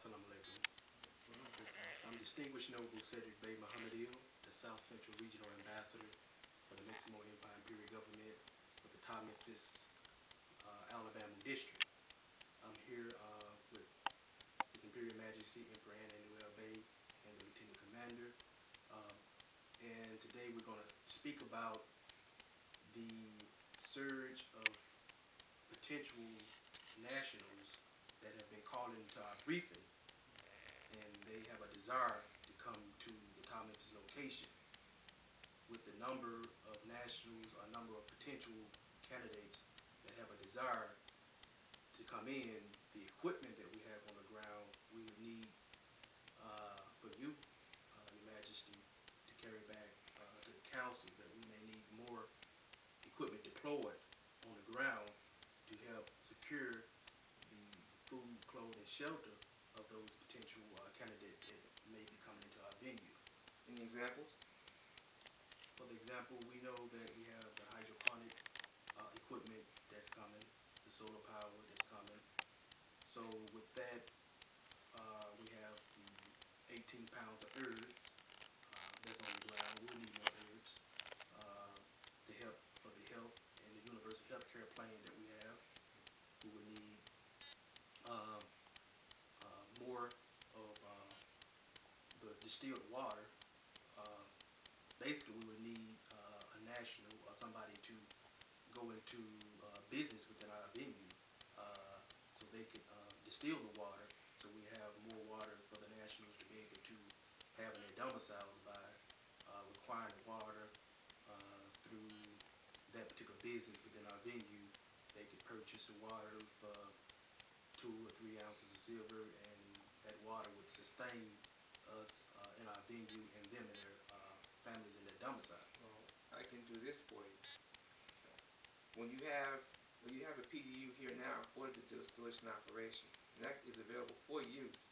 Assalamu alaikum. I'm Distinguished Noble Cedric Bey Muhammad, the South Central Regional Ambassador for the Amexem-Moor-Empire Imperial Government of the Ta-Memfis, Al-Abamu District. I'm here with His Imperial Majesty Emperor Anna Bey and the Lieutenant Commander. And today we're going to speak about the surge of potential nationals that have been called into our briefing, and they have a desire to come to the Ta-Memfis location. With the number of nationals, a number of potential candidates that have a desire to come in, the equipment that we have on the ground, we would need for you, Your Majesty, to carry back to the council that we may need more equipment deployed on the ground to help secure the food, clothing, shelter of those potential candidates that may be coming into our venue. Any examples? For example, we know that we have the hydroponic equipment that's coming, the solar power that's coming. So with that, we have the 18 pounds of herbs that's on the ground. We'll need more herbs to help for the health and the universal health care plan that we have. We will need more of the distilled water. Basically, we would need a national or somebody to go into business within our venue so they could distill the water, so we have more water for the nationals to be able to have in their domiciles by requiring the water through that particular business within our venue. They could purchase the water for 2 or 3 ounces of silver, and that water would sustain us in our venue and them and their families in their domicile. Well, I can do this for you. When you have a PDU here now for the distillation operations, and that is available for use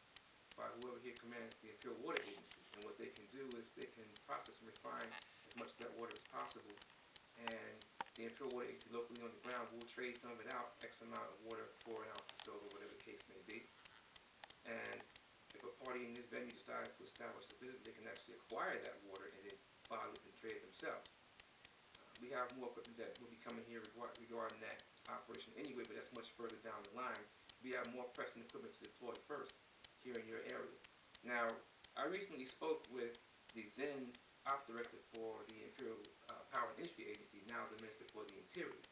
by whoever here commands the Imperial Water Agency. And what they can do is they can process and refine as much of that water as possible. And the Imperial Water Agency locally on the ground will trade some of it out, X amount of water for an ounce of silver, whatever the case may be. And if a party in this venue decides to establish a business, they can actually acquire that water and then bottle it and trade it themselves. We have more equipment that will be coming here regarding that operation anyway, but that's much further down the line. We have more pressing equipment to deploy first here in your area. Now, I recently spoke with the then Op Director for the Imperial Power and Industry Agency, now the Minister for the Interior.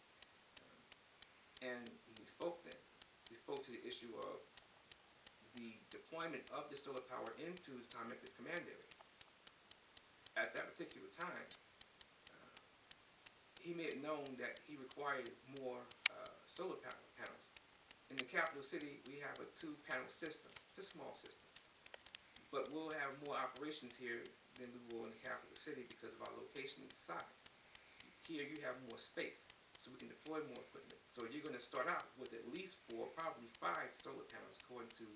And he spoke then. He spoke to the issue of the deployment of the solar power into the Ta-Memfis command area. At that particular time, he made it known that he required more solar panels. In the capital city, we have a 2-panel system. It's a small system. But we'll have more operations here than we will in the capital city because of our location and size. Here you have more space, so we can deploy more equipment. So you're going to start out with at least 4, probably 5 solar panels, according to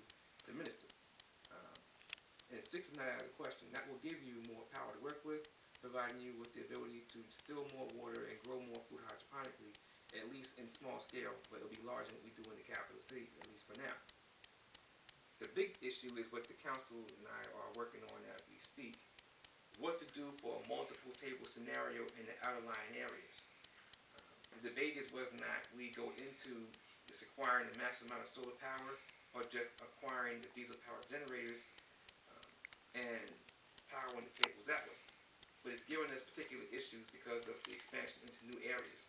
the minister. And 6 is not out of the question. That will give you more power to work with, providing you with the ability to distill more water and grow more food hydroponically, at least in small scale, but it'll be larger than what we do in the capital city, at least for now. The big issue is what the council and I are working on as we speak, what to do for a multiple table scenario in the outerlying areas. The debate is whether or not we go into just acquiring the massive amount of solar power or just acquiring the diesel power generators and powering the tables that way. But it's given us particular issues because of the expansion into new areas.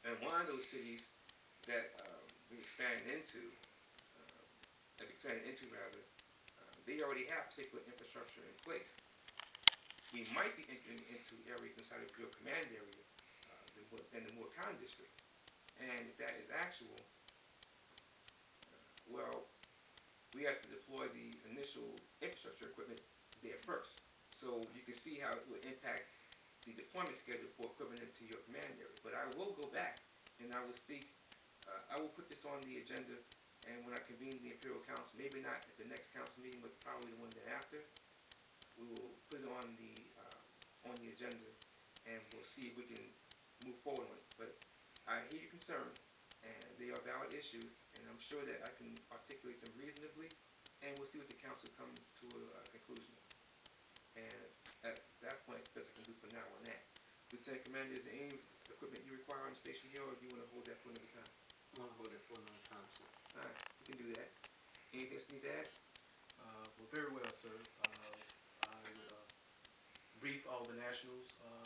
And one of those cities that we expanded into, they already have particular infrastructure in place. We might be entering into areas inside the Imperial Command area in the Moor District. And if that is actual, well, we have to deploy the initial infrastructure equipment there first. So you can see how it will impact the deployment schedule for equipment into your command area. But I will go back and I will speak, I will put this on the agenda, and when I convene the Imperial Council, maybe not at the next council meeting, but probably the one thereafter, we will put it on the agenda, and we'll see if we can move forward on it. But I hear your concerns, and they are valid issues, and I'm sure that I can articulate them reasonably, and we'll see what Lieutenant Commander, is there any equipment you require on the station here, or do you want to hold that for another time? I'm gonna hold it for another time, sir. Alright, we can do that. Anything else you need to add? Well, very well, sir. I would brief all the nationals on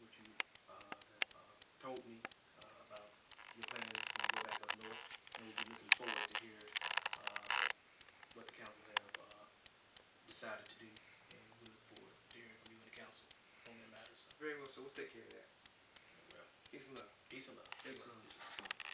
what you have told me about your plans when you go back up north, and we'll be looking forward to hear what the council have decided to do, and we look forward to hearing from you and the council on that matter. So, Very well, so we'll take care of that. well, Peace and love. peace and love. Thank Yes, you. sir. Yes, sir.